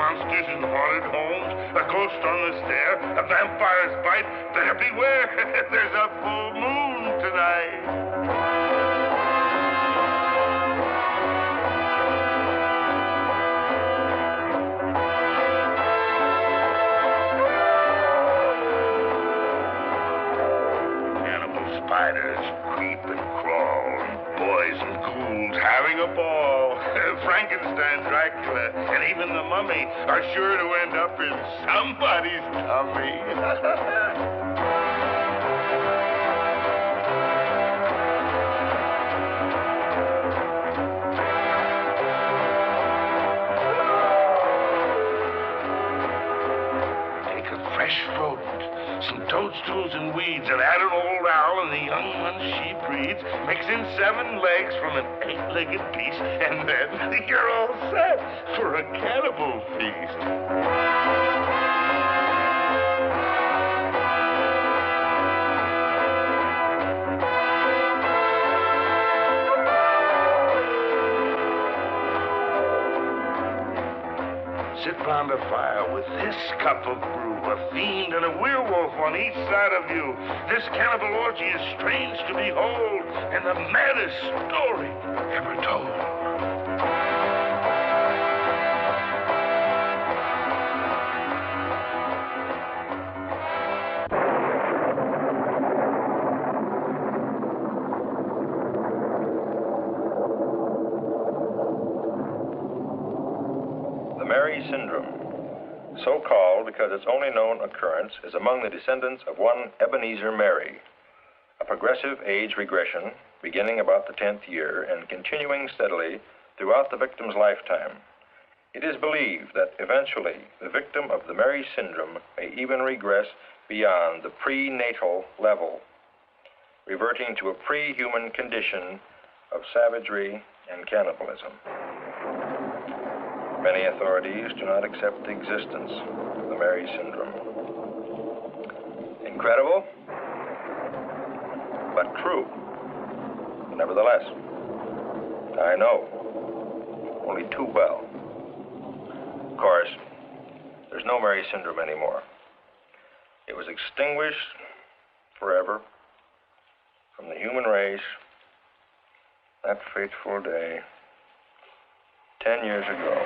monsters in haunted homes, a ghost on the stair, a vampire's bite. Better beware, there's a full moon tonight. Spiders creep and crawl, boys and ghouls having a ball. Frankenstein, Dracula, and even the mummy are sure to end up in somebody's tummy. Rodent, some toadstools and weeds, and add an old owl and the young ones she breeds. Mix in 7 legs from an 8-legged piece, and then you're all set for a cannibal feast. Sit round a fire with this cup of brew, a fiend and a werewolf on each side of you. This cannibal orgy is strange to behold, and the maddest story ever told. Syndrome, so called because its only known occurrence is among the descendants of one Ebenezer Mary, a progressive age regression beginning about the 10th year and continuing steadily throughout the victim's lifetime. It is believed that eventually the victim of the Mary syndrome may even regress beyond the prenatal level, reverting to a pre-human condition of savagery and cannibalism. Many authorities do not accept the existence of the Mary syndrome. Incredible, but true. Nevertheless, I know only too well. Of course, there's no Mary syndrome anymore. It was extinguished forever from the human race that fateful day 10 years ago.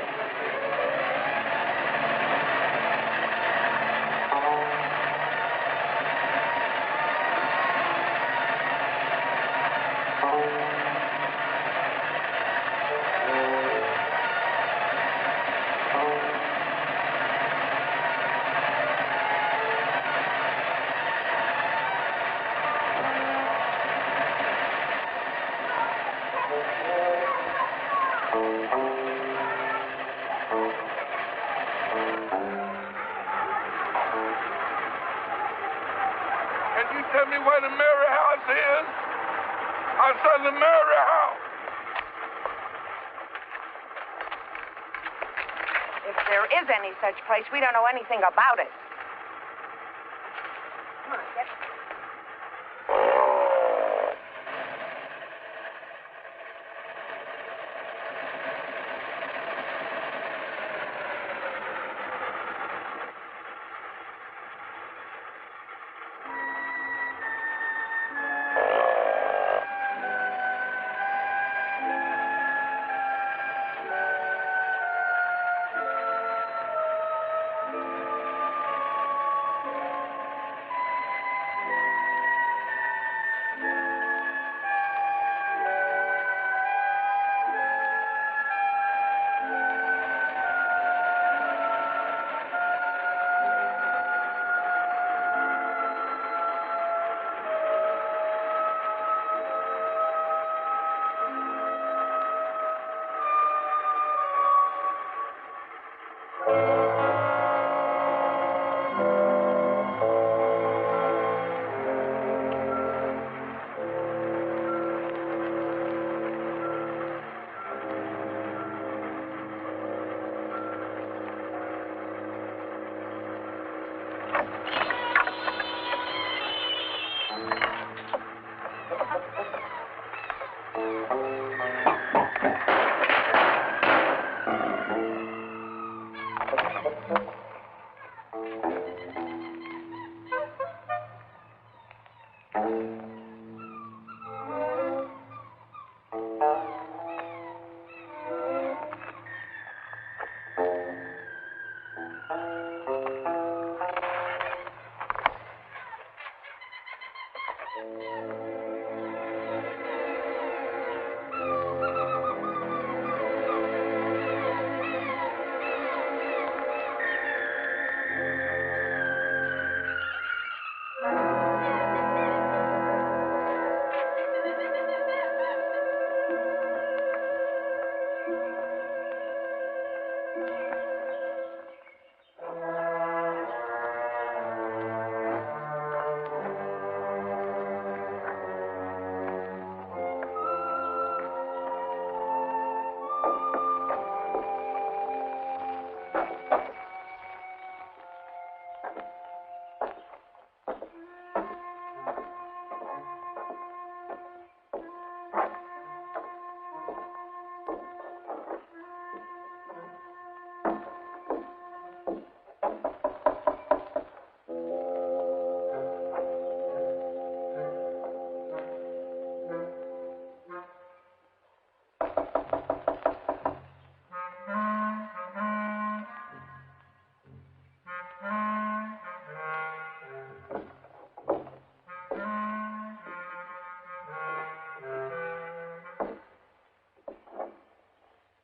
Tell me where the Mary House is? I said the Mary House. If there is any such place, we don't know anything about it. Come on, get...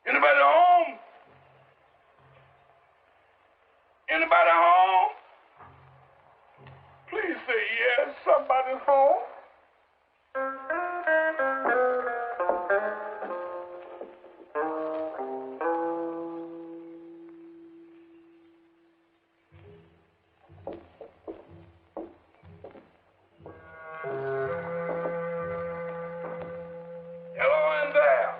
Anybody home? Anybody home? Please say yes, somebody's home. Hello in there.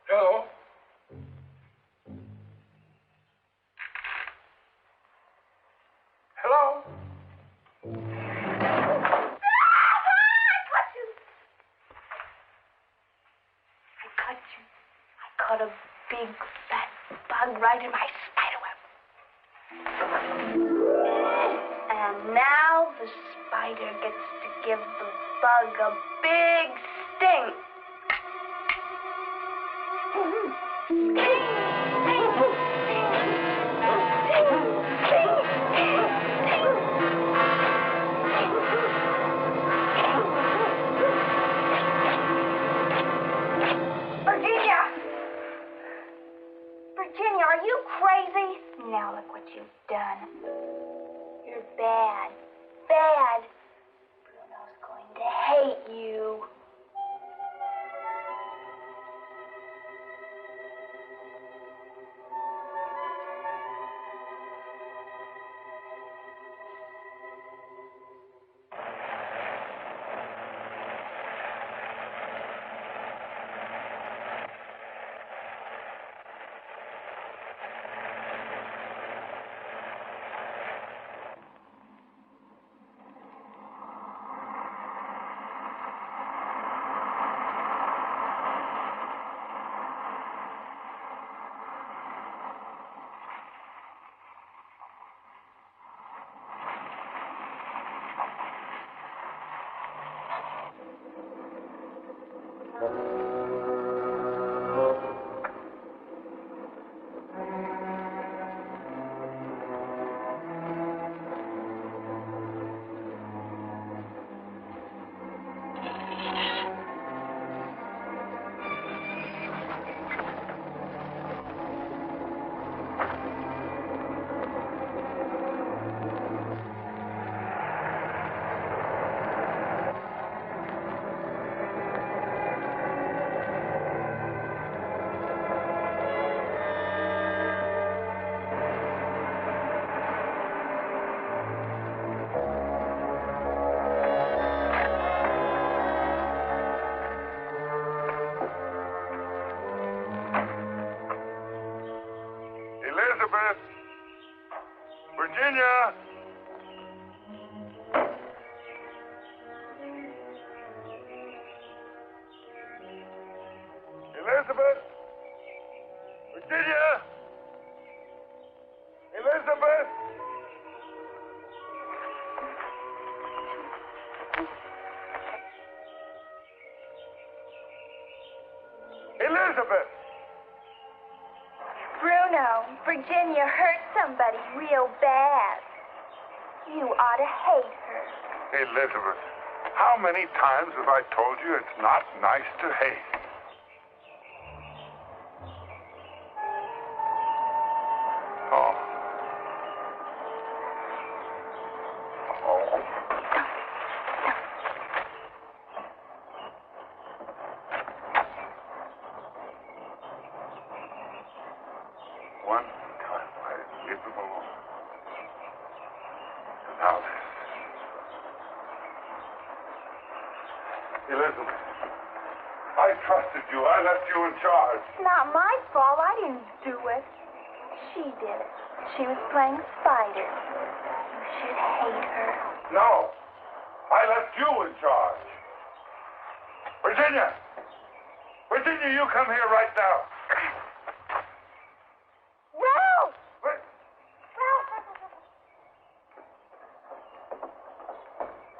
Hello? Hello? I caught a big, fat bug right in my spider web. And now the spider gets to give the bug a big sting. Virginia, are you crazy? Now look what you've done. You're bad. Bad. Bruno's going to hate you. Elizabeth! Virginia! Elizabeth! Virginia! Elizabeth! Elizabeth! Bruno, Virginia hurt somebody real bad. You ought to hate her. Elizabeth, how many times have I told you it's not nice to hate? Oh. Now then. Elizabeth, I trusted you. I left you in charge. It's not my fault. I didn't do it. She did it. She was playing spider. You should hate her. No. I left you in charge. Virginia! Virginia, you come here right now. Ralph! Wait. Ralph!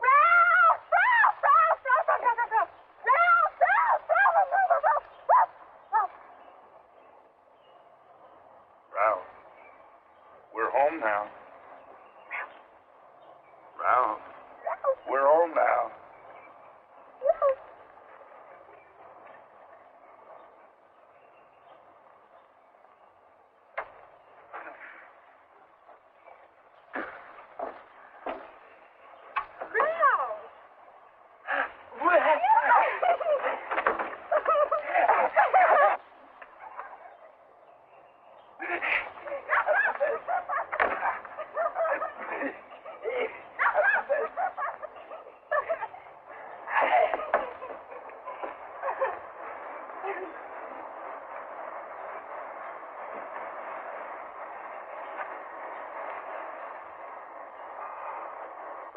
Ralph! Ralph! Ralph! Ralph! Ralph! Ralph! Ralph! Ralph! Ralph! Ralph! Ralph, we're home now. Ralph, we're home now.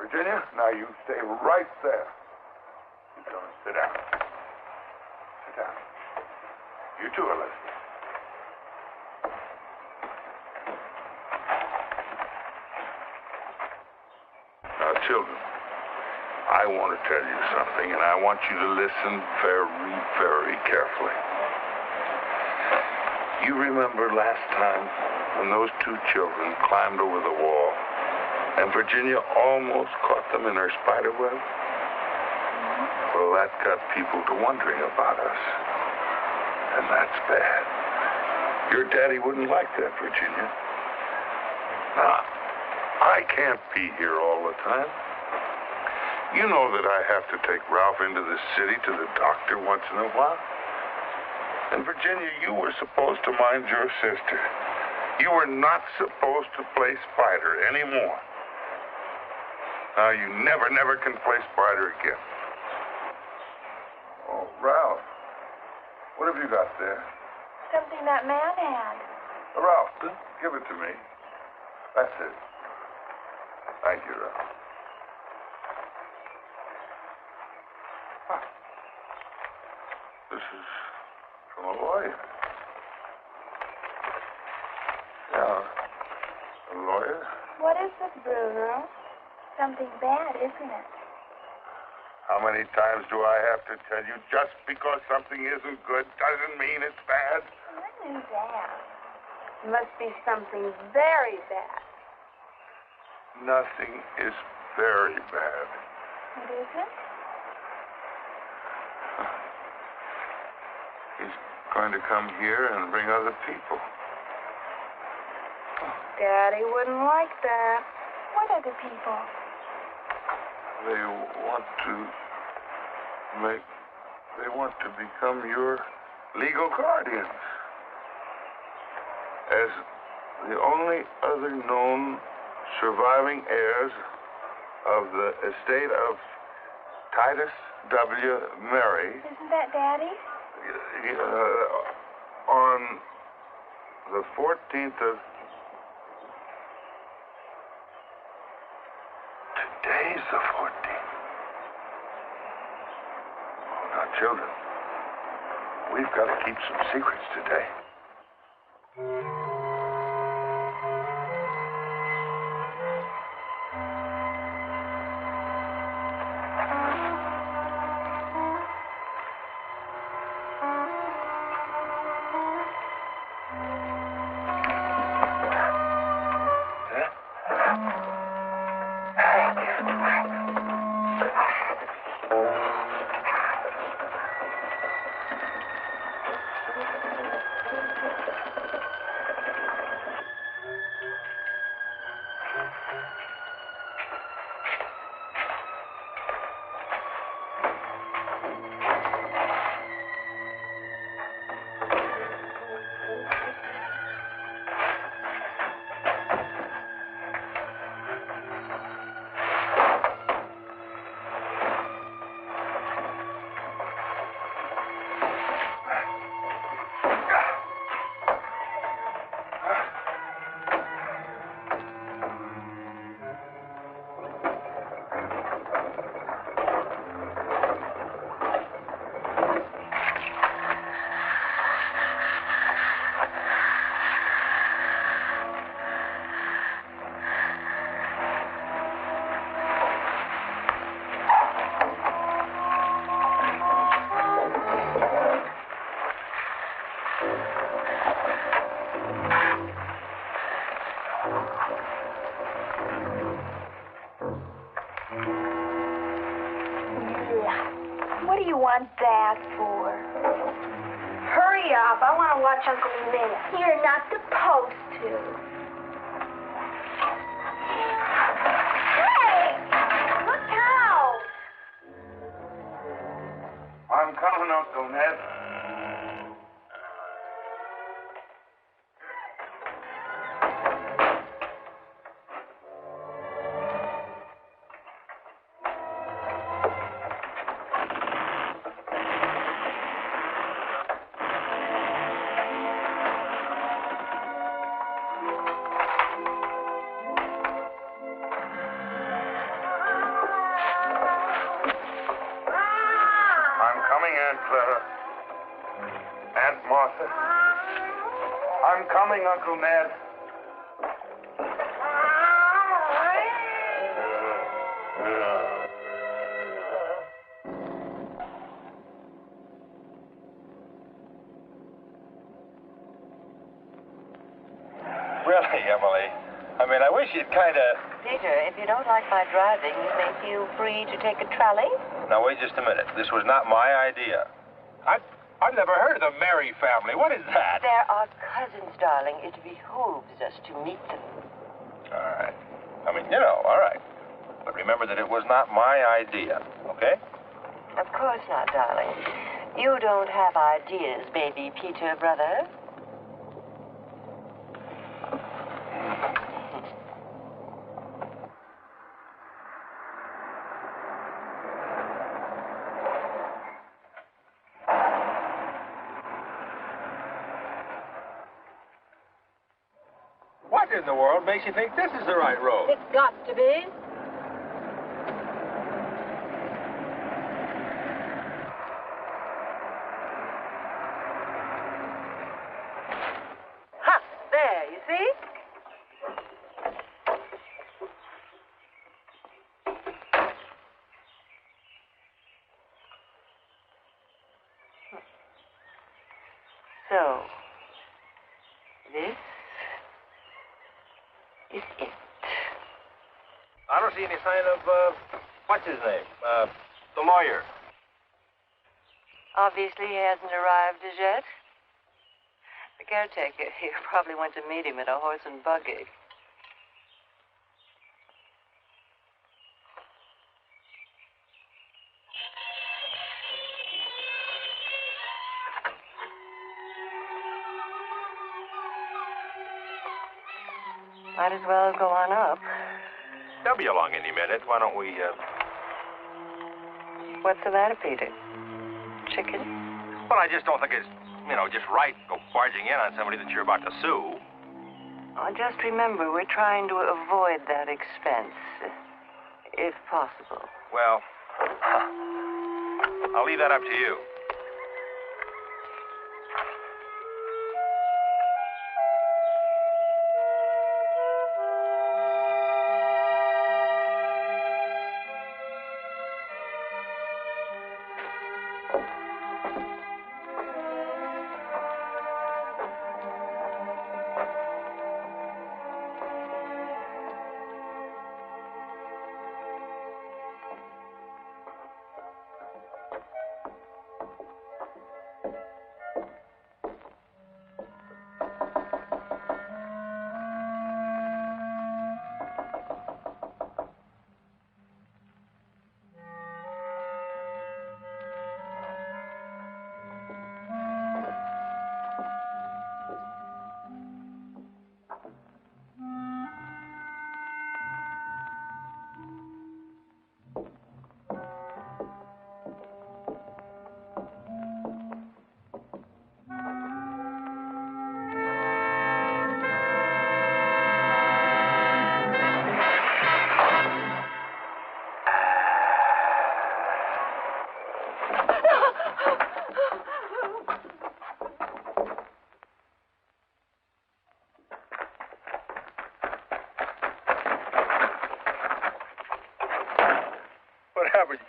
Virginia, now you stay right there. You come and sit down. Sit down. You too, Elizabeth. Now, children, I want to tell you something, and I want you to listen very, very carefully. You remember last time when those two children climbed over the wall and Virginia almost caught them in her spider web? Well, that got people to wondering about us. And that's bad. Your daddy wouldn't like that, Virginia. Now, I can't be here all the time. You know that I have to take Ralph into the city to the doctor once in a while. And Virginia, you were supposed to mind your sister. You were not supposed to play spider anymore. Now, you never can play spider again. Oh, Ralph. What have you got there? Something that man had. Ralph, give it to me. That's it. Thank you, Ralph. Huh. This is from a lawyer. Yeah, a lawyer? What is it, Bruno? Something bad, isn't it? How many times do I have to tell you, just because something isn't good doesn't mean it's bad? I knew that. It must be something very bad. Nothing is very bad. What is it? He's going to come here and bring other people. Daddy wouldn't like that. What other people? They want to become your legal guardians. As the only other known surviving heirs of the estate of Titus W. Murray. Isn't that Daddy? On the 14th of... Today's the 14th. Oh, now, children, we've got to keep some secrets today. want that for? Hurry up. I want to watch Uncle Ned. You're not supposed to. Hey! Look out! I'm coming, Uncle Ned. Aunt Clara. Aunt Martha. I'm coming, Uncle Ned. Really, Emily? I mean, I wish you'd kind of... Peter, if you don't like my driving, you may feel free to take a trolley. Now, wait just a minute. This was not my idea. I've never heard of the Mary family. What is that? They're our cousins, darling. It behooves us to meet them. All right. I mean, all right. But remember that it was not my idea, okay? Of course not, darling. You don't have ideas, baby Peter, brother. What in the world makes you think this is the right road? It's got to be. Ha! There, you see? So, this is it. I don't see any sign of, what's his name? The lawyer. Obviously, he hasn't arrived as yet. The caretaker here probably went to meet him in a horse and buggy. Might as well go on up. They'll be along any minute. Why don't we, What's the matter, Peter? Chicken? Well, I just don't think it's, just right to go barging in on somebody that you're about to sue. Oh, just remember, we're trying to avoid that expense, if possible. Well, I'll leave that up to you.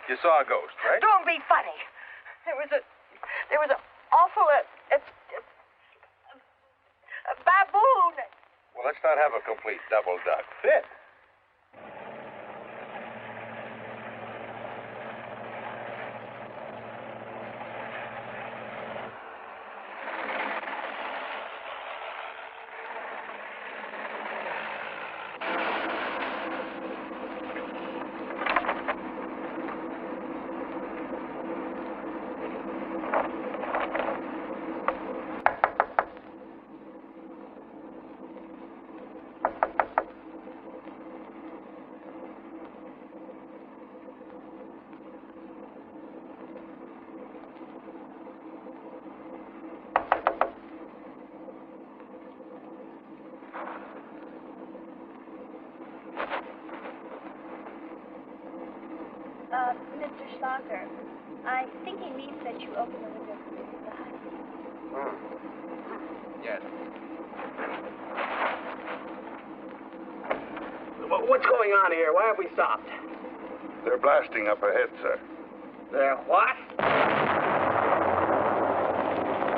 You saw a ghost, right? Don't be funny. There was an awful a baboon. Well, let's not have a complete double duck fit. Mr. Schlocker, I think he means that you open the window from this side. Yes. What's going on here? Why have we stopped? They're blasting up ahead, sir. They're what?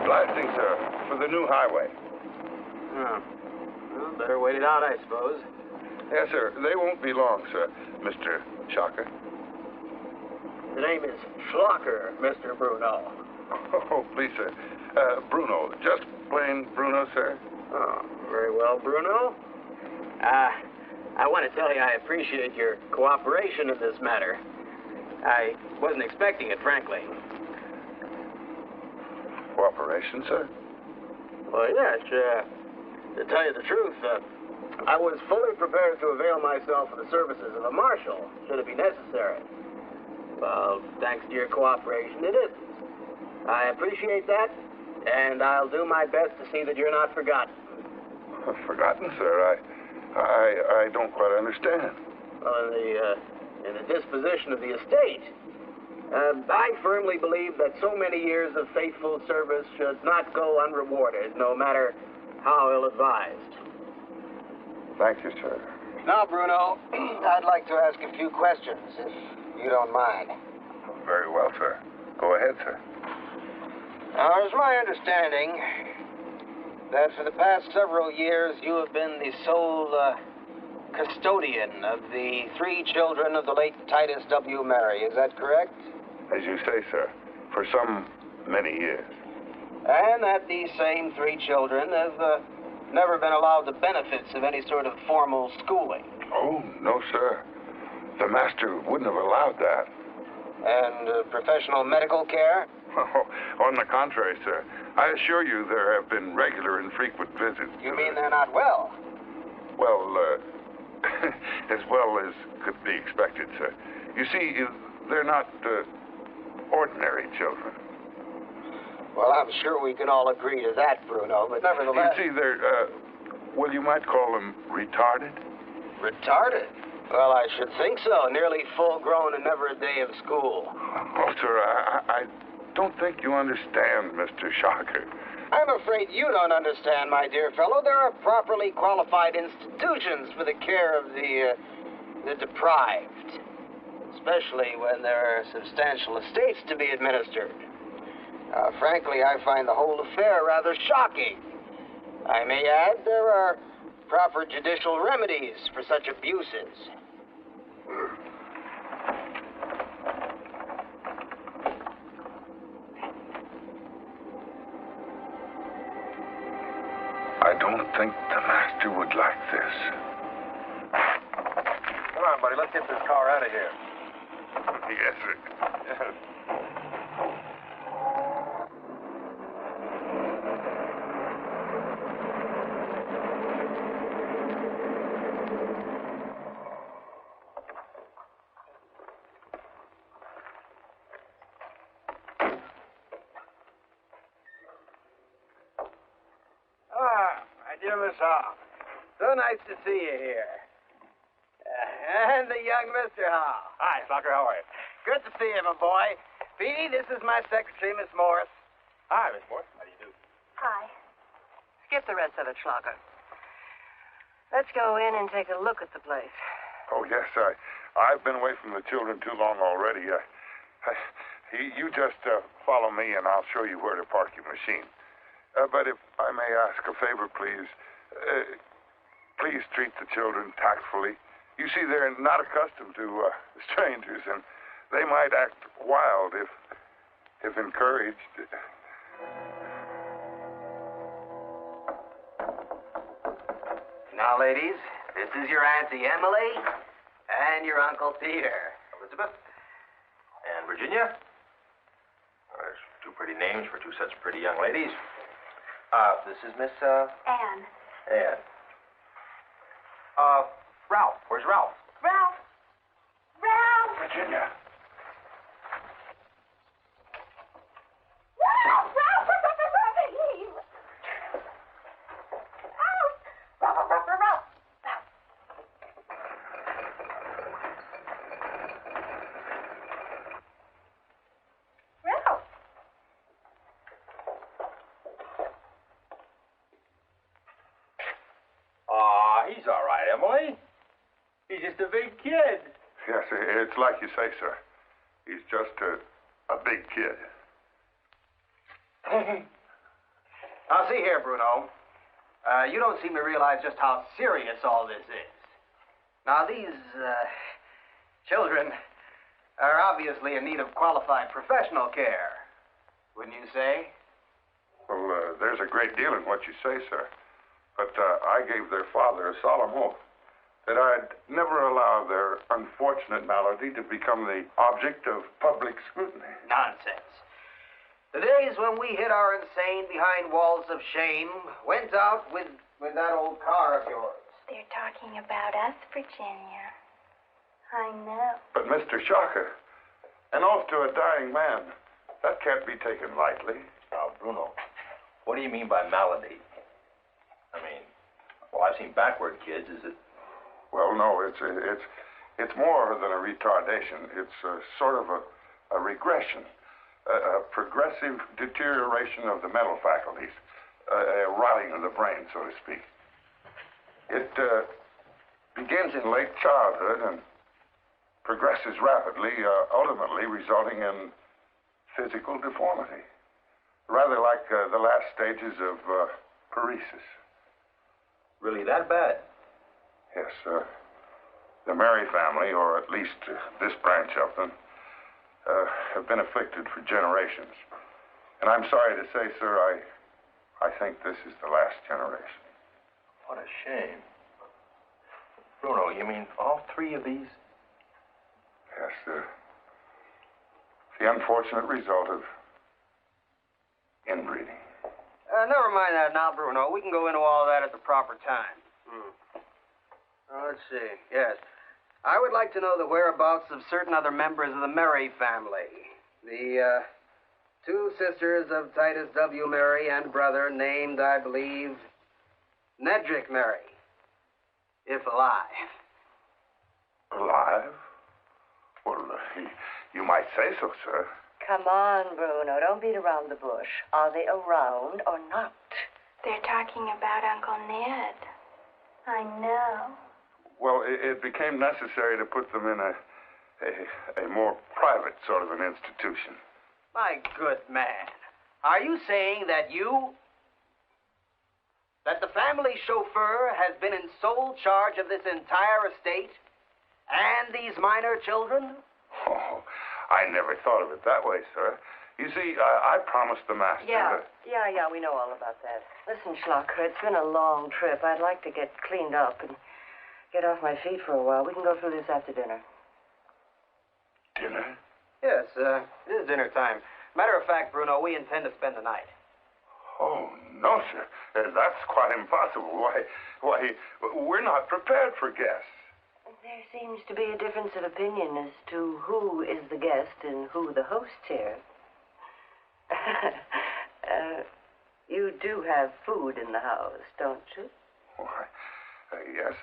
Blasting, sir, for the new highway. Oh. Well, better wait it out, I suppose. Yes, sir. They won't be long, sir, Mr. Shocker. The name is Schlocker, Mr. Bruno. Oh, please, sir. Bruno. Just plain Bruno, sir. Oh, very well, Bruno. I want to tell you I appreciate your cooperation in this matter. I wasn't expecting it, frankly. Cooperation, sir? Well, yes, to tell you the truth, I was fully prepared to avail myself of the services of a marshal, should it be necessary. Well, thanks to your cooperation, it isn't. I appreciate that, and I'll do my best to see that you're not forgotten. Forgotten, sir? I don't quite understand. Well, in the disposition of the estate, I firmly believe that so many years of faithful service should not go unrewarded, no matter how ill-advised. Thank you, sir. Now, Bruno, I'd like to ask a few questions, if you don't mind. Very well, sir. Go ahead, sir. Now, it's my understanding that for the past several years you have been the sole custodian of the 3 children of the late Titus W. Mary. Is that correct? As you say, sir, for some many years. And that these same 3 children have never been allowed the benefits of any sort of formal schooling. Oh, no, sir. The master wouldn't have allowed that. And professional medical care? Oh, on the contrary, sir. I assure you there have been regular and frequent visits. You mean they're not well? Well, as well as could be expected, sir. You see, they're not ordinary children. Well, I'm sure we can all agree to that, Bruno, but nevertheless... You see, they're, well, you might call them retarded. Retarded? Well, I should think so. Nearly full-grown and never a day of school. Oh, sir, I don't think you understand, Mr. Shocker. I'm afraid you don't understand, my dear fellow. There are properly qualified institutions for the care of the deprived, especially when there are substantial estates to be administered. Frankly, I find the whole affair rather shocking. I may add, there are proper judicial remedies for such abuses. I don't think the master would like this. Come on, buddy, let's get this car out of here. Yes, sir. My dear Miss Hall, so nice to see you here. And the young Mr. Hall. Hi, Schlocker, how are you? Good to see you, my boy. Petey, this is my secretary, Miss Morris. Hi, Miss Morris. How do you do? Hi. Skip the rest of it, Schlocker. Let's go in and take a look at the place. Oh, yes, I've been away from the children too long already. You just follow me, and I'll show you where to park your machine. But if I may ask a favor, please, please treat the children tactfully. You see, they're not accustomed to strangers, and they might act wild if encouraged. Now, ladies, this is your Auntie Emily and your Uncle Peter. Elizabeth? And Virginia? There's 2 pretty names for 2 such pretty young ladies. This is Miss, Anne. Anne. Ralph. Where's Ralph? Ralph! Ralph! Virginia. Ralph! Ralph! Leave! Ralph! Ralph! Yes, it's like you say, sir. He's just a big kid. Now, see here, Bruno. You don't seem to realize just how serious all this is. Now, these children are obviously in need of qualified professional care, wouldn't you say? Well, there's a great deal in what you say, sir. But I gave their father a solemn oath that I'd never allow their unfortunate malady to become the object of public scrutiny. Nonsense. The days when we hid our insane behind walls of shame went out with that old car of yours. They're talking about us, Virginia. I know. But, Mr. Shocker, an oath to a dying man, that can't be taken lightly. Now, Bruno, what do you mean by malady? I mean, well, I've seen backward kids. Is it? Well, no, it's more than a retardation. It's sort of a regression, a progressive deterioration of the mental faculties, a rotting of the brain, so to speak. It begins in late childhood and progresses rapidly, ultimately resulting in physical deformity, rather like the last stages of paresis. Really that bad? Yes, the Mary family, or at least this branch of them, have been afflicted for generations. And I'm sorry to say, sir, I think this is the last generation. What a shame. Bruno, you mean all three of these? Yes, sir. The unfortunate result of inbreeding. Never mind that now, Bruno. We can go into all that at the proper time. Let's see. Yes. I would like to know the whereabouts of certain other members of the Murray family. The two sisters of Titus W. Murray and brother named, I believe, Nedrick Murray, if alive. Alive? Well, you might say so, sir. Come on, Bruno. Don't beat around the bush. Are they around or not? They're talking about Uncle Ned. I know. Well, it became necessary to put them in a more private sort of an institution. My good man, are you saying that the family chauffeur has been in sole charge of this entire estate and these minor children? Oh, I never thought of it that way, sir. You see, I promised the master Yeah, that... we know all about that. Listen, Schlocker, it's been a long trip. I'd like to get cleaned up and get off my feet for a while. We can go through this after dinner. Dinner? Yes, it is dinner time. Matter of fact, Bruno, we intend to spend the night. Oh, no, sir. That's quite impossible. Why, we're not prepared for guests. There seems to be a difference of opinion as to who is the guest and who the host here. You do have food in the house, don't you? Why, yes.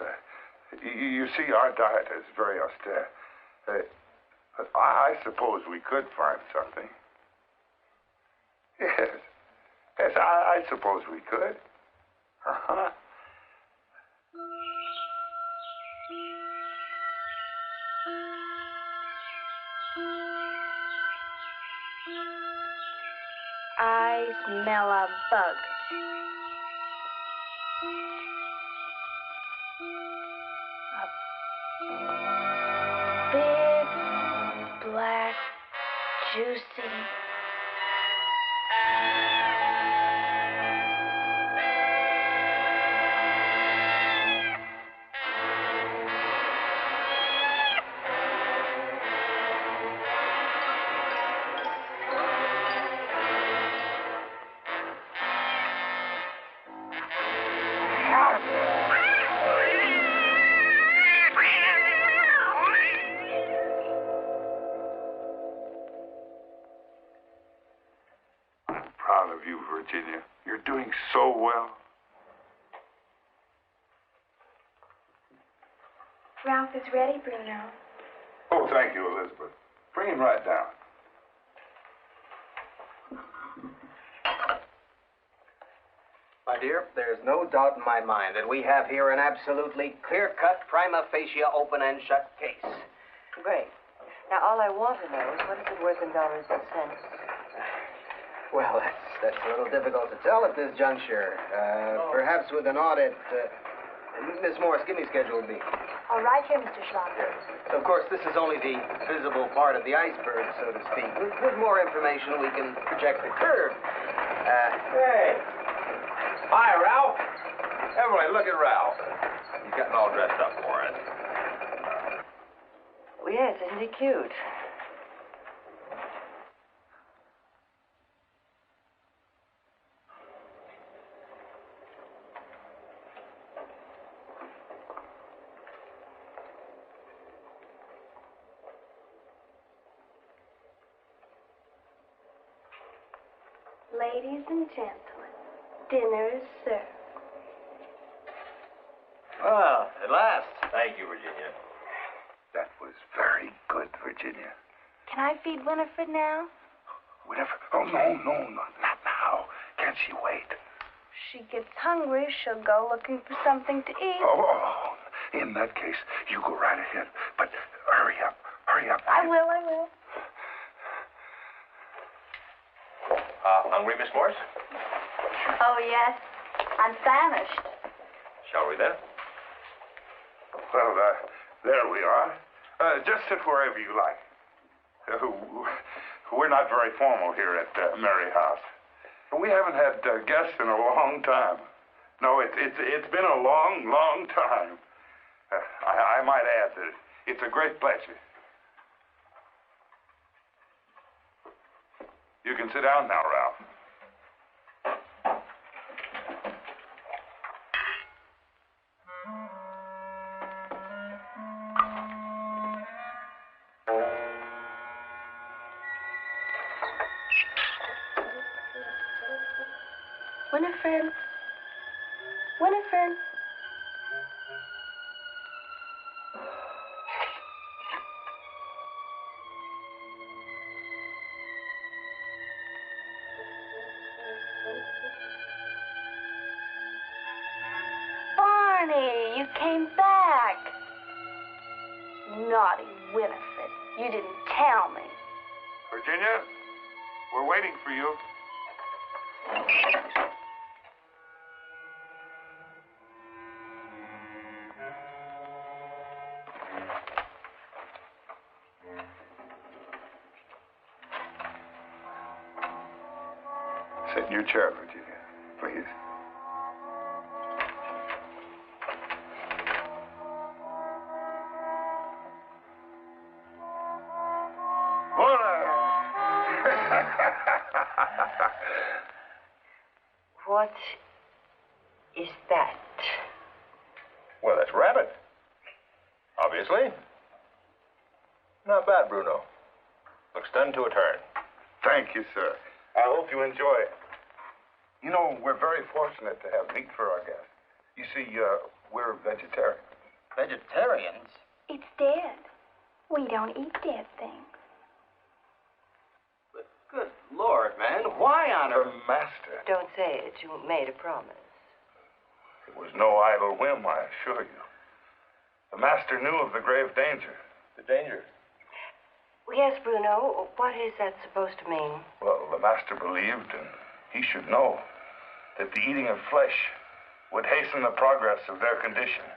You see, our diet is very austere. But I suppose we could find something. Yes, I suppose we could. Uh-huh. I smell a bug. A big, black, juicy. Virginia. You're doing so well. Ralph is ready, Bruno. Oh, thank you, Elizabeth. Bring him right down. My dear, there's no doubt in my mind that we have here an absolutely clear-cut, prima facie, open and shut case. all I want to know is what is it worth in dollars and cents? Well, that's a little difficult to tell at this juncture. Perhaps with an audit. Miss Morris, give me Schedule B. All right, here, Mr. Schlager. Of course, this is only the visible part of the iceberg, so to speak. With more information, we can project the curve. Hey. Hi, Ralph. Everybody, look at Ralph. He's getting all dressed up for it. Well, yes, isn't he cute? Ladies and gentlemen, dinner is served. Well, at last. Thank you, Virginia. That was very good, Virginia. Can I feed Winifred now? Whatever. Oh, no, not now. Can't she wait? She gets hungry, she'll go looking for something to eat. Oh, in that case, you go right ahead. But hurry up. I will. Hungry, Miss Morris? Oh, yes. I'm famished. Shall we then? Well, there we are. Just sit wherever you like. We're not very formal here at Mary House. We haven't had guests in a long time. No, it's been a long time. I might add that it's a great pleasure. You can sit down now, Ralph. Winifred. Barney, you came back. Naughty Winifred. You didn't tell me. Virginia, we're waiting for you. Sit in your chair, Virginia, please. What is that? Well, that's rabbit. Obviously. Not bad, Bruno. Looks done to a turn. Thank you, sir. I hope you enjoy it. You know, we're very fortunate to have meat for our guests. You see, we're vegetarians. Vegetarians? It's dead. We don't eat dead things. But good Lord, man, why on The earth? master. Don't say it. You made a promise. It was no idle whim, I assure you. The master knew of the grave danger. The danger. Yes, Bruno. What is that supposed to mean? Well, the master believed, and he should know, that the eating of flesh would hasten the progress of their condition.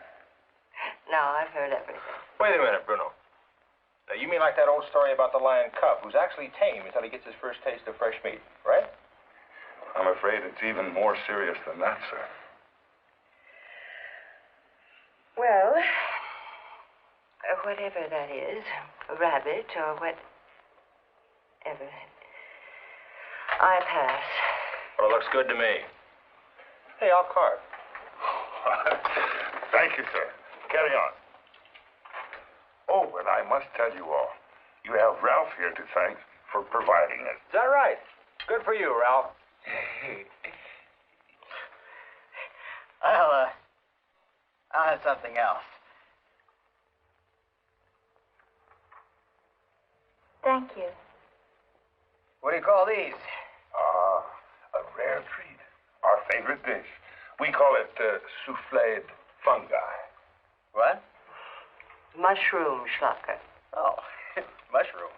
Now, I've heard everything. Wait a minute, Bruno. Now, you mean like that old story about the lion cub who's actually tame until he gets his first taste of fresh meat, right? I'm afraid it's even more serious than that, sir. Well, whatever that is, a rabbit or whatever, I pass. Well, it looks good to me. Hey, I'll carve. Thank you, sir. Carry on. Oh, and I must tell you all, you have Ralph here to thank for providing it. Is that right? Good for you, Ralph. I'll have something else. Thank you. What do you call these? A rare treat. Our favorite dish. We call it souffled fungi. What? Mushroom schlocker. Oh, mushroom.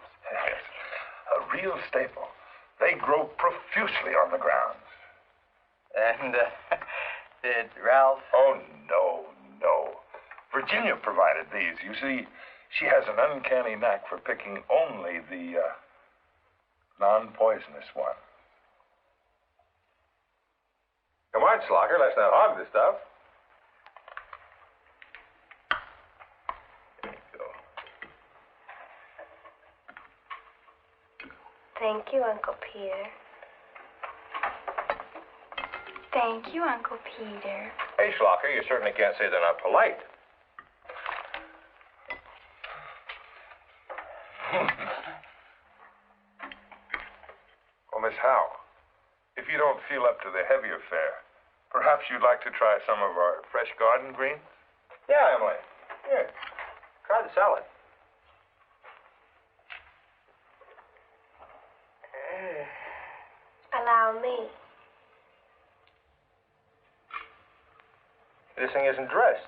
real staple. They grow profusely on the grounds. And, did Ralph? Oh, no. Virginia provided these. You see, she has an uncanny knack for picking only the, non-poisonous one. Come on, Schlocker, let's not hog the stuff. There you go. Thank you, Uncle Peter. Thank you, Uncle Peter. Hey, Schlocker, you certainly can't say they're not polite. Well, Miss Howe, if you don't feel up to the heavier fare, perhaps you'd like to try some of our fresh garden greens? Yeah, Emily. Here, try the salad. Allow me. This thing isn't dressed.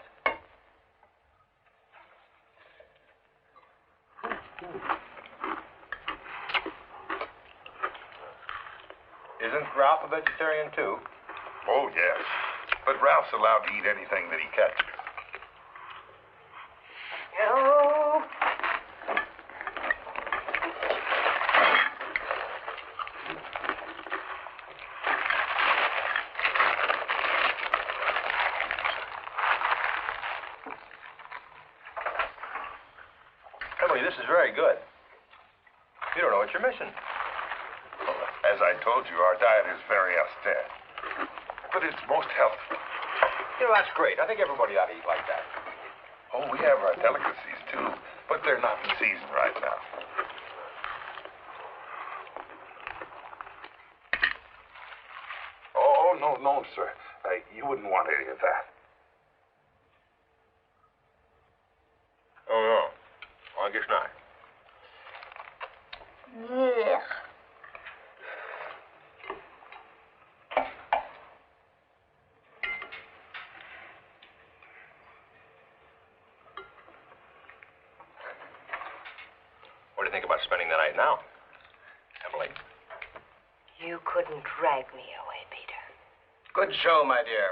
Isn't Ralph a vegetarian, too? Oh, yes. But Ralph's allowed to eat anything that he catches. Oh. Emily, this is very good. You don't know what you're missing. As I told you, our diet is very austere. But it's most healthful. You know, that's great. I think everybody ought to eat like that. Oh, we have our delicacies, too. But they're not in season right now. Oh, no, sir. You wouldn't want any of that. Oh, no. Well, I guess not. Ugh. What do you think about spending the night now, Emily? You couldn't drag me away, Peter. Good show, my dear.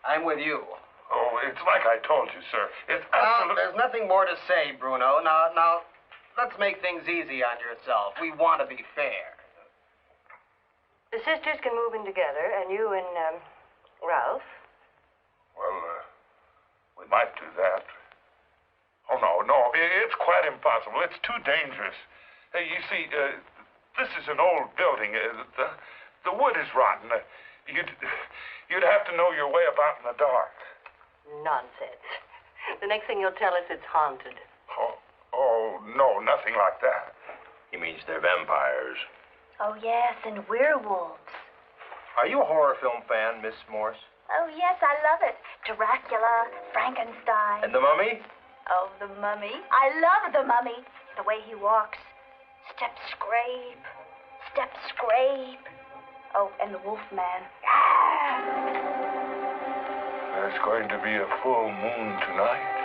I'm with you. Oh, it's like I told you, sir. It's Well, absolutely... there's nothing more to say, Bruno. Now, let's make things easy on yourself. We want to be fair. The sisters can move in together, and you and, Ralph. Well, we might do that. Oh, no, it's quite impossible. It's too dangerous. You see, this is an old building. The wood is rotten. You'd have to know your way about in the dark. Nonsense. The next thing you'll tell us it's haunted. Oh, no, nothing like that. He means they're vampires. Oh, yes, and werewolves. Are you a horror film fan, Miss Morse? Oh, yes, I love it. Dracula, Frankenstein. And the Mummy? Oh, the mummy. I love the mummy. The way he walks. Step scrape. Step scrape. Oh, and the Wolfman. Ah! There's going to be a full moon tonight.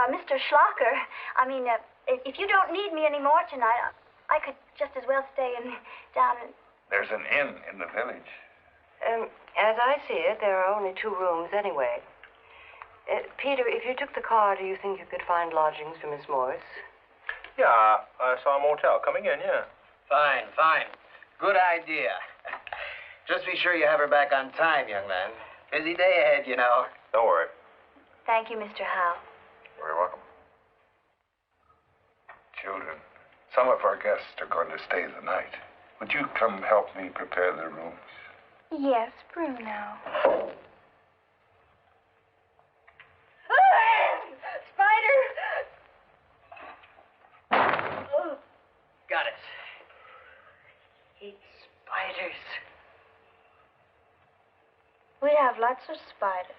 Mr. Schlocker, if you don't need me anymore tonight, I could just as well stay down in... There's an inn in the village. As I see it, there are only 2 rooms anyway. Peter, if you took the car, do you think you could find lodgings for Miss Morse? Yeah, I saw a motel coming in, yeah. Fine. Good idea. Just be sure you have her back on time, young man. Busy day ahead, you know. Don't worry. Thank you, Mr. Howe. You're welcome. Children, some of our guests are going to stay the night. Would you come help me prepare the rooms? Yes, Bruno. Spider! Got it. Hate spiders. We have lots of spiders.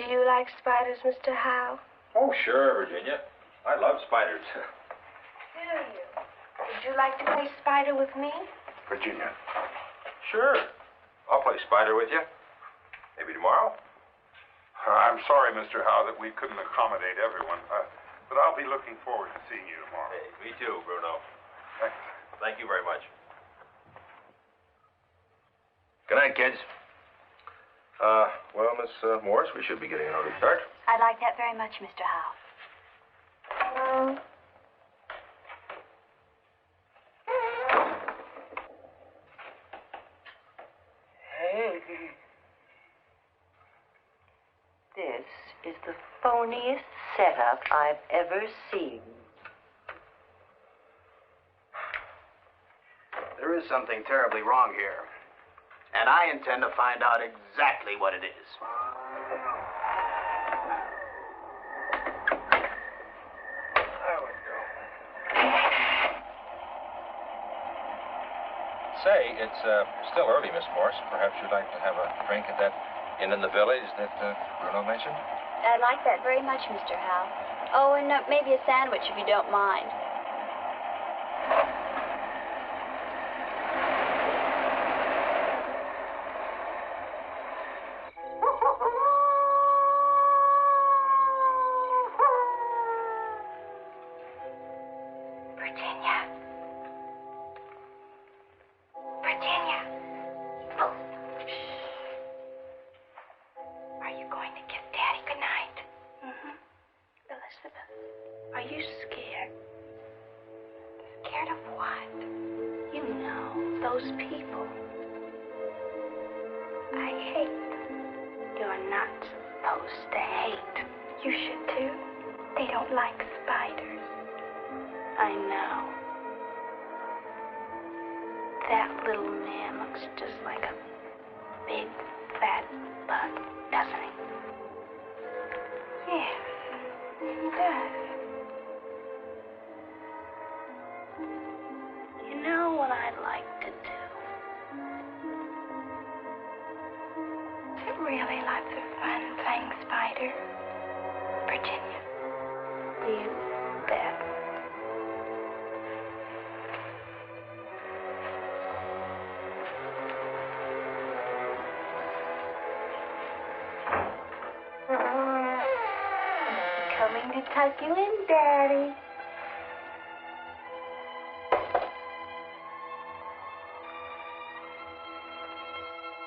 Do you like spiders, Mr. Howe? Oh, sure, Virginia. I love spiders. Do you? Would you like to play spider with me? Virginia. Sure. I'll play spider with you. Maybe tomorrow. I'm sorry, Mr. Howe, that we couldn't accommodate everyone, but I'll be looking forward to seeing you tomorrow. Hey, me too, Bruno. Thanks. Thank you very much. Good night, kids. Well, Miss Morris, we should be getting an early start. I'd like that very much, Mr. Howe. This is the phoniest setup I've ever seen. There is something terribly wrong here. And I intend to find out exactly what it is. There we go. Say, it's still early, Miss Morris. Perhaps you'd like to have a drink at that inn in the village that Bruno mentioned? I'd like that very much, Mr. Howe. Oh, and maybe a sandwich if you don't mind. Are you scared? Scared of what? You know, those people. I hate them. You're not supposed to hate. You should too. They don't like spiders. I know. That little man looks just like a big, fat bug, doesn't he? Yes, he does. You know what I'd like to do? Is it really lots of fun playing spider? Virginia? You bet. Coming to tuck you in, Daddy.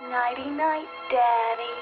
Nighty-night, Daddy.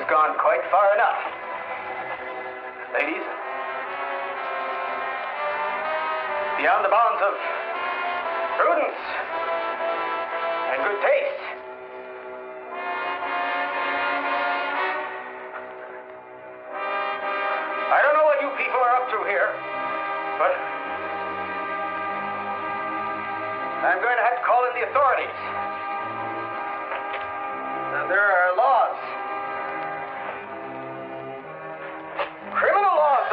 has gone quite far enough. Ladies, beyond the bounds of prudence and good taste, I don't know what you people are up to here, but I'm going to have to call in the authorities. Now, there are laws. Criminal laws,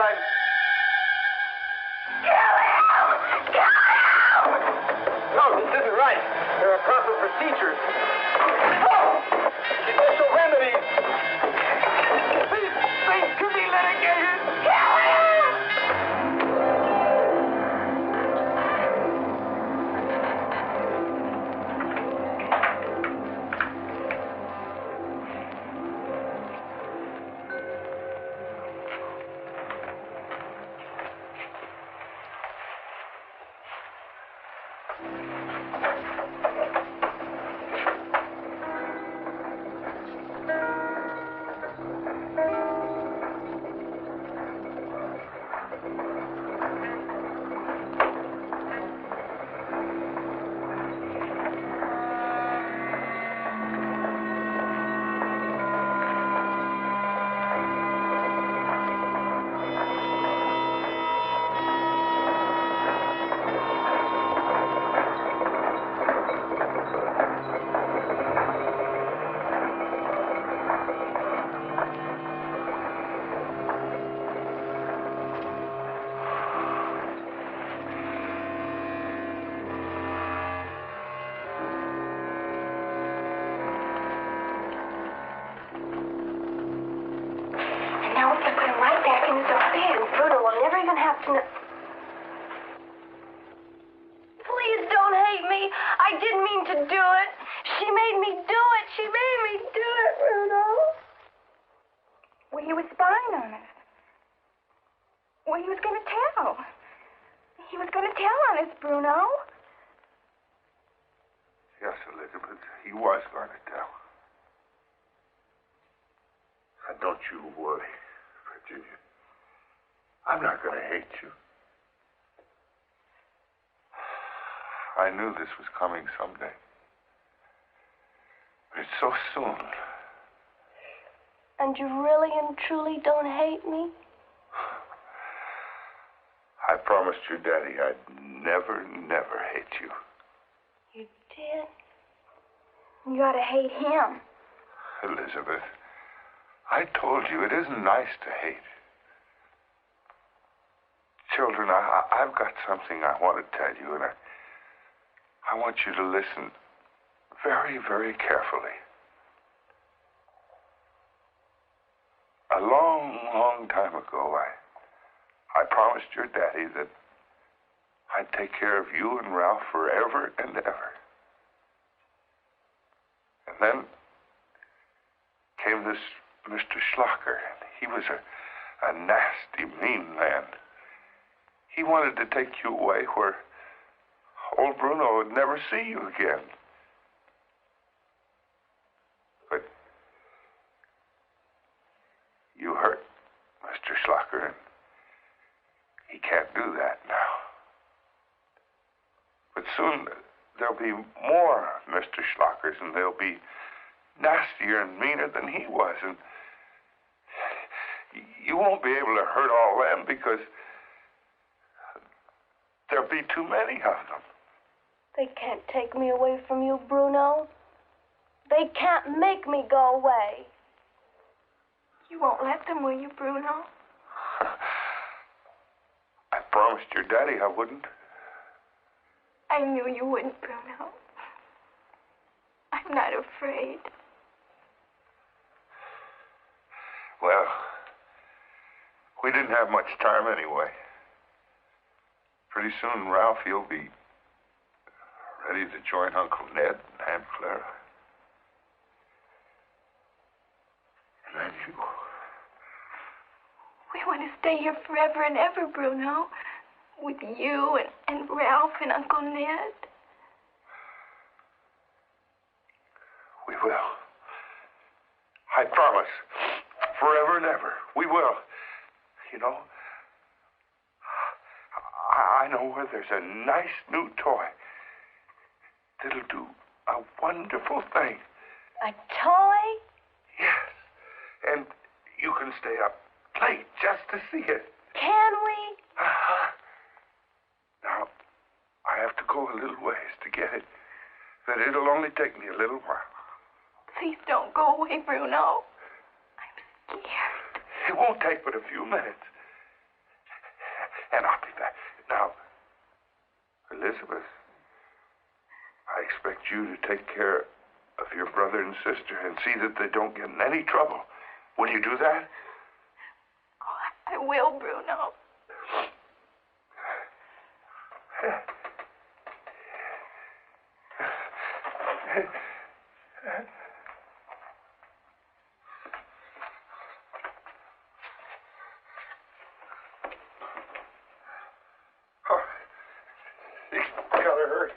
No, this isn't right. There are proper procedures. Judicial remedies. These things could be litigated. Please don't hate me. I didn't mean to do it. She made me do it. She made me do it, Bruno. Well, he was spying on us. Well, he was going to tell. He was going to tell on us, Bruno. Yes, Elizabeth, he was going to tell. And don't you worry, Virginia. I'm not going to hate you. I knew this was coming someday. But it's so soon. And you really and truly don't hate me? I promised your daddy I'd never, never hate you. You did? You ought to hate him. Elizabeth, I told you it isn't nice to hate. Children, I've got something I want to tell you, and I want you to listen very, very carefully. A long, long time ago, I promised your daddy that I'd take care of you and Ralph forever and ever. And then came this Mr. Schlocker. He was a nasty, mean man. He wanted to take you away where old Bruno would never see you again. But you hurt Mr. Schlocker, and he can't do that now. But soon there'll be more Mr. Schlockers, and they'll be nastier and meaner than he was, and you won't be able to hurt all them because there'll be too many of them. They can't take me away from you, Bruno. They can't make me go away. You won't let them, will you, Bruno? I promised your daddy I wouldn't. I knew you wouldn't, Bruno. I'm not afraid. Well, we didn't have much time anyway. Pretty soon, Ralph, you'll be ready to join Uncle Ned and Aunt Clara. And then you... We want to stay here forever and ever, Bruno. With you and Ralph and Uncle Ned. We will. I promise. forever and ever. We will. You know, I know where there's a nice new toy that'll do a wonderful thing. A toy? Yes. And you can stay up late just to see it. Can we? Uh-huh. Now, I have to go a little ways to get it, but it'll only take me a little while. Please don't go away, Bruno. I'm scared. It won't take but a few minutes. And I'll be back. Now, Elizabeth, I expect you to take care of your brother and sister and see that they don't get in any trouble. Will you do that? Oh, I will, Bruno. Gotta hurry.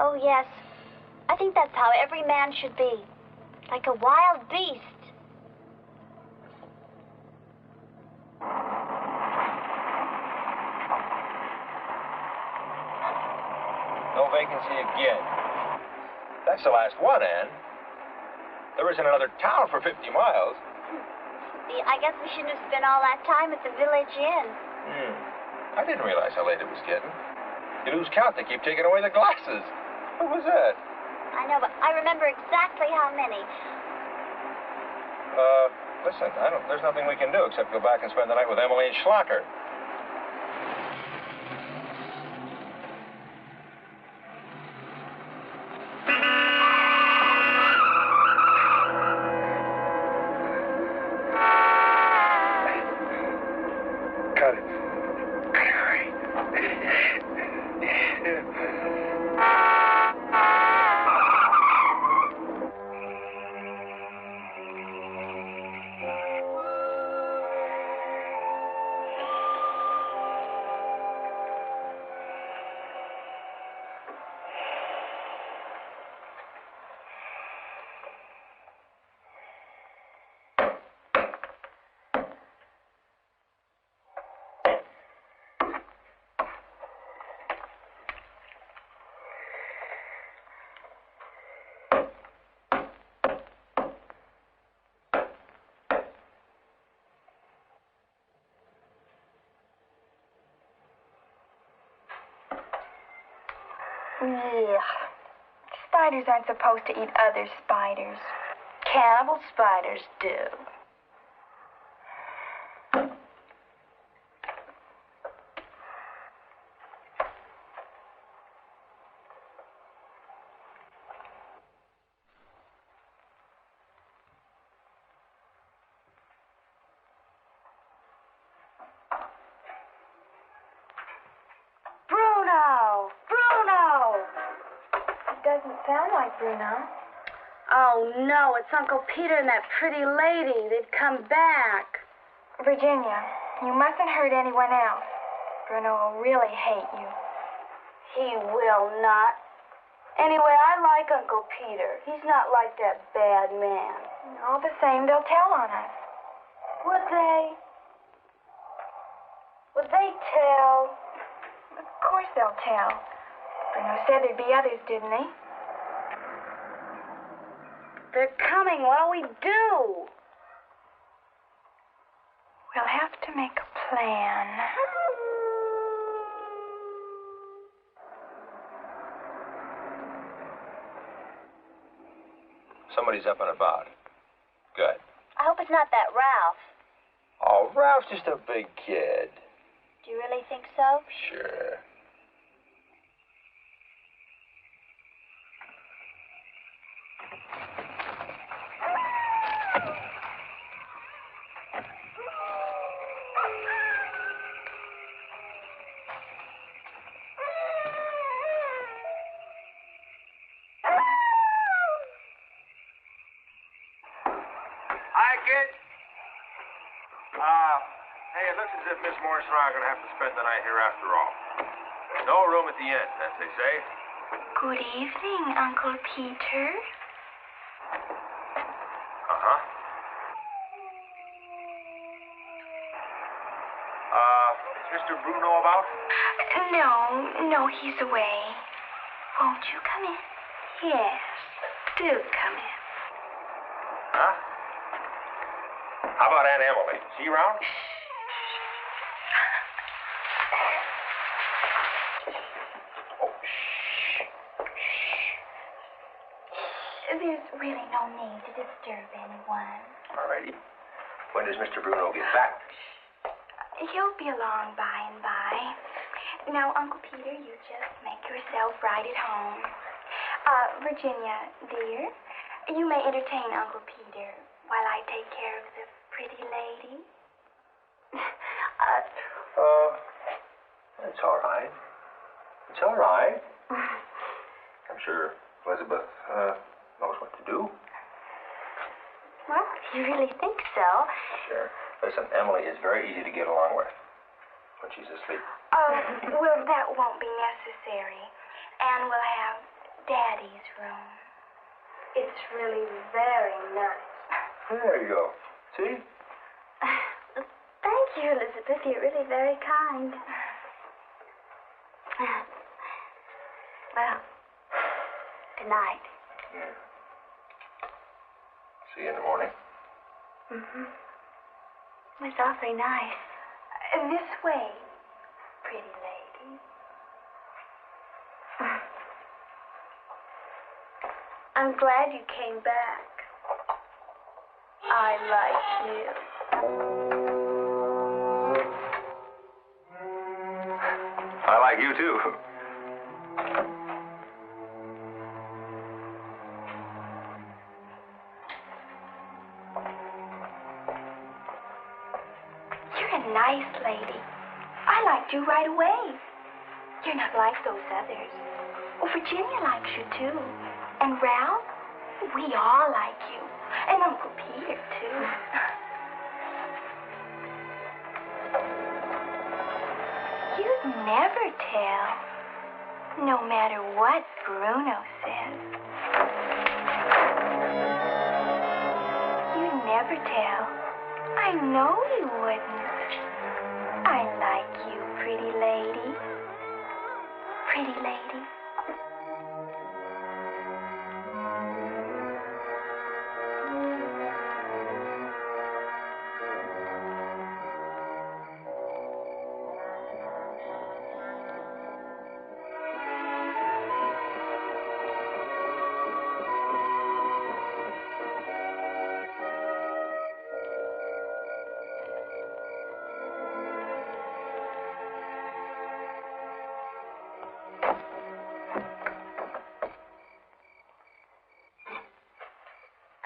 Oh, yes. I think that's how every man should be. Like a wild beast. No vacancy again. That's the last one, Anne. There isn't another town for 50 miles. I guess we shouldn't have spent all that time at the village inn. I didn't realize how late it was getting. You lose count, they keep taking away the glasses. What was that? I know, but I remember exactly how many. Listen, there's nothing we can do except go back and spend the night with Emily and Schlocker. Cut it. Yeah. Spiders aren't supposed to eat other spiders. Cannibal spiders do. Bruno! Bruno! It doesn't sound like Bruno. Oh, no, it's Uncle Peter and that pretty lady. They've come back. Virginia, you mustn't hurt anyone else. Bruno will really hate you. He will not. Anyway, I like Uncle Peter. He's not like that bad man. All the same, they'll tell on us. Would they? Would they tell? Of course they'll tell. Bruno said there'd be others, didn't he? They're coming. What'll we do? We'll have to make a plan. Somebody's up and about. Good. I hope it's not that Ralph. Oh, Ralph's just a big kid. Do you really think so? Sure. Hi, kid. Hey, it looks as if Miss Morris and I are going to have to spend the night here after all. No room at the inn, as they say. Good evening, Uncle Peter. Uh-huh. Is Mr. Bruno about? No, he's away. Won't you come in? Yes, do come in. Huh? How about Aunt Emily? Is she around? Oh, shh. There's really no need to disturb anyone. All righty. When does Mr. Bruno get back? He'll be along by and by. Now, Uncle Peter, you just make yourself right at home. Virginia, dear, you may entertain Uncle Peter while I take care of the pretty lady. It's all right. It's all right. I'm sure Elizabeth knows what to do. Well, if you really think so. Sure. Listen, Emily is very easy to get along with when she's asleep. Well, that won't be necessary. And we'll have Daddy's room. It's really very nice. There you go. See? Thank you, Elizabeth. You're really very kind. Well, good night. Yeah. See you in the morning. Mm-hmm. It was awfully nice. This way, pretty lady. I'm glad you came back. I like you. I like you, too. You're a nice lady. I liked you right away. You're not like those others. Oh, Virginia likes you, too. And Ralph, we all like you. And Uncle Peter, too. You'd never tell, no matter what Bruno says. You'd never tell. I know you wouldn't. I like you, pretty lady. Pretty lady.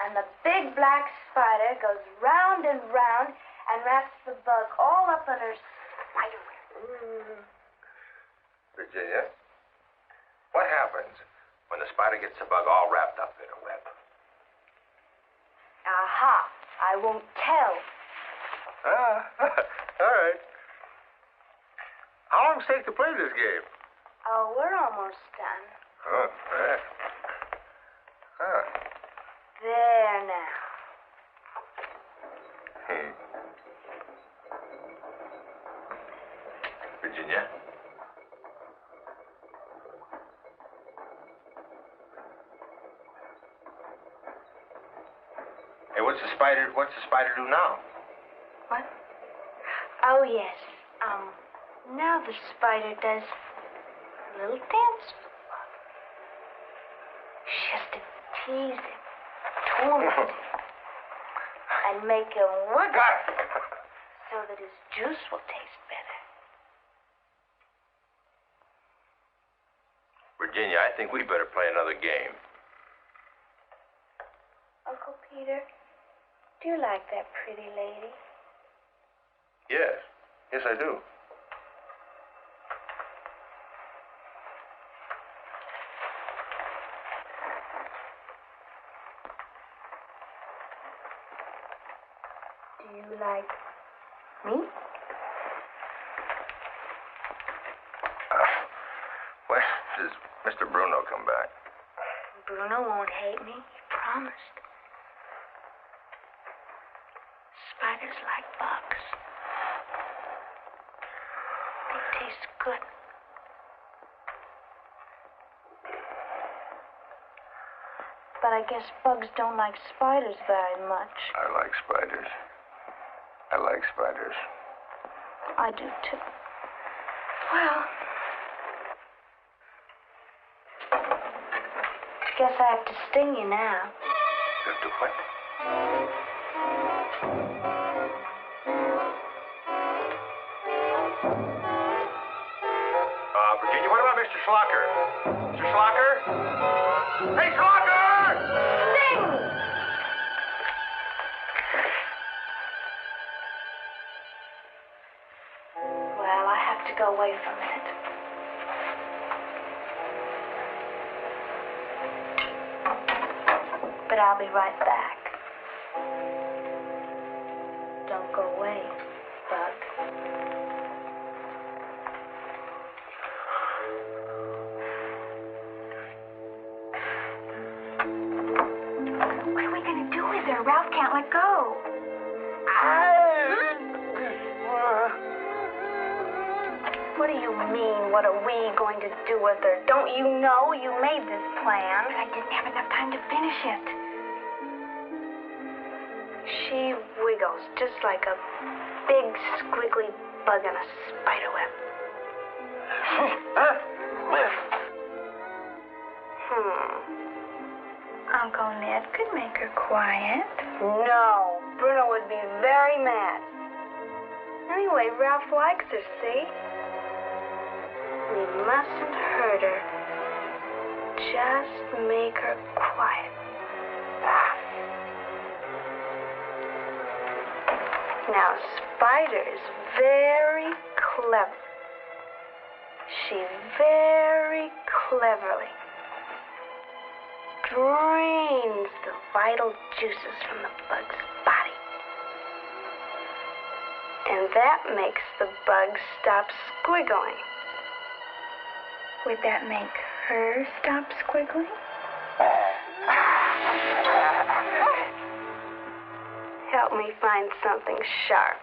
And the big black spider goes round and round and wraps the bug all up in her spider web. Virginia, what happens when the spider gets the bug all wrapped up in a web? Aha, I won't tell. All right. How long does it take to play this game? Oh, we're almost done. Oh, yeah. Huh. There now. Virginia? Hey, what's the spider do now? What? Oh, yes. Now the spider does a little dance for the bug. She has to tease him, torment him, and make him work so that his juice will taste better. Virginia, I think we better play another game. Uncle Peter, do you like that pretty lady? Yes. Yes, I do. Do you like me? When does Mr. Bruno come back? Bruno won't hate me. He promised. Spiders like bugs. They taste good. But I guess bugs don't like spiders very much. I like spiders. I like spiders. I do too. Well, guess I have to sting you now. You have to what? Virginia, what about Mr. Schlocker? Mr. Schlocker? Hey, Schlocker! Sting! Well, I have to go away for a minute. But I'll be right back. Don't go away, bug. What are we going to do with her? Ralph can't let go. What do you mean, what are we going to do with her? Don't you know you made this plan? But I didn't have enough time to finish it. She wiggles just like a big squiggly bug in a spider web. Uncle Ned could make her quiet. No. Bruno would be very mad. Anyway, Ralph likes her, see? We mustn't hurt her. Just make her quiet. Now, Spider's very clever. She very cleverly drains the vital juices from the bug's body. And that makes the bug stop squiggling. Would that make her stop squiggling? Help me find something sharp.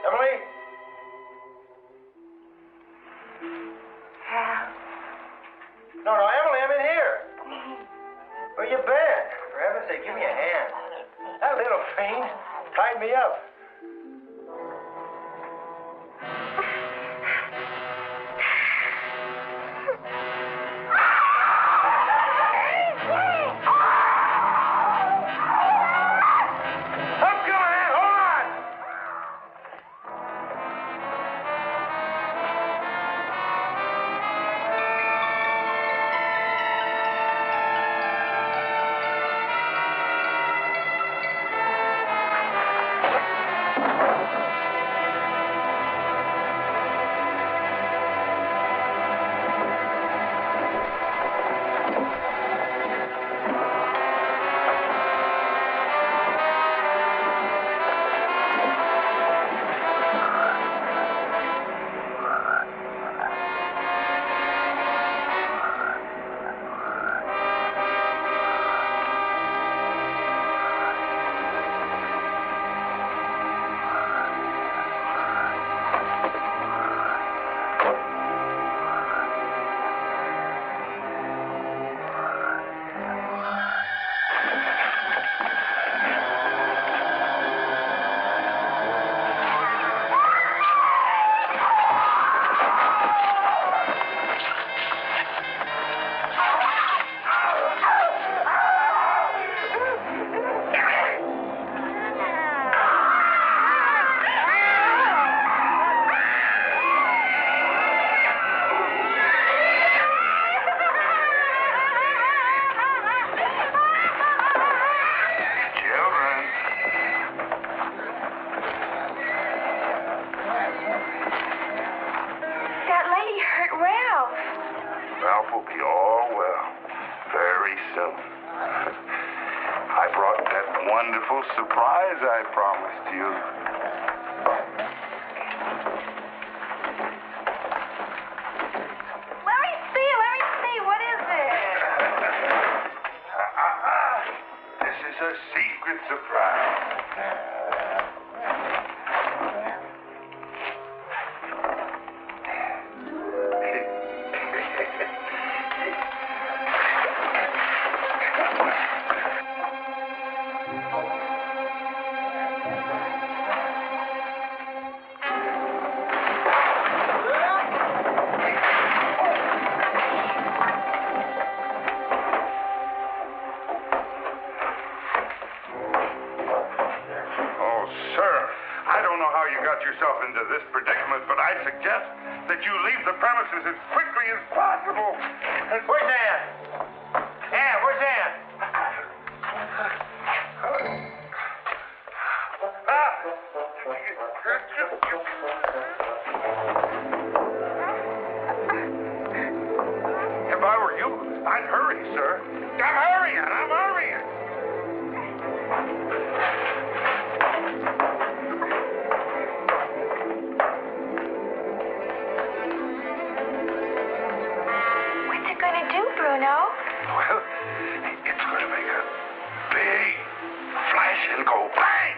Emily? No, Emily, I'm in here. Where you been? For heaven's sake, give me a hand. That little fiend tied me up. Ralph will be all well very soon. I brought that wonderful surprise I promised you. Let me see. What is it? This is a secret surprise. that you leave the premises as quickly as possible. Where's Ann? Ann, where's Ann? If I were you, I'd hurry, sir. I'm hurrying. What's it gonna do, Bruno? Well, it's going to make a big flash and go bang.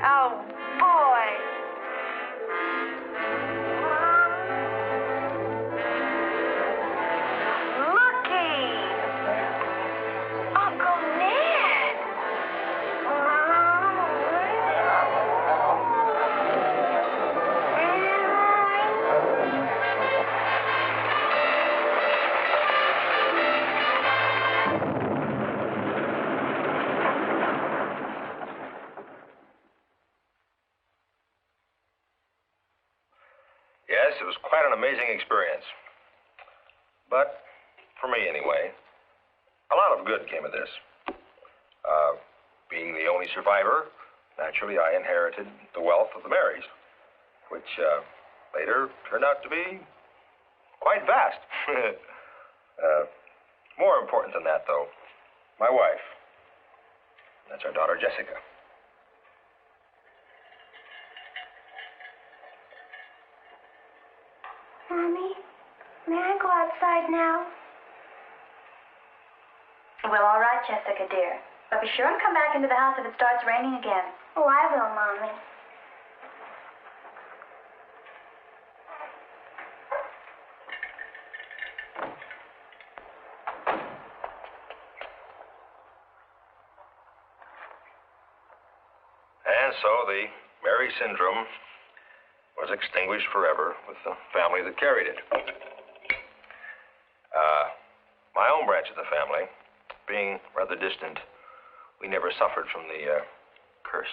Oh, boy. Looky! Uncle Ned! Yes, it was quite an amazing experience. But, for me anyway, a lot of good came of this. Being the only survivor, naturally I inherited the wealth of the Marys, which later turned out to be quite vast. More important than that, though, my wife. That's our daughter, Jessica. Mommy, may I go outside now? Well, all right, Jessica, dear. But be sure and come back into the house if it starts raining again. Oh, I will, Mommy. And so the Mary syndrome was extinguished forever with the family that carried it. My own branch of the family, being rather distant, we never suffered from the curse.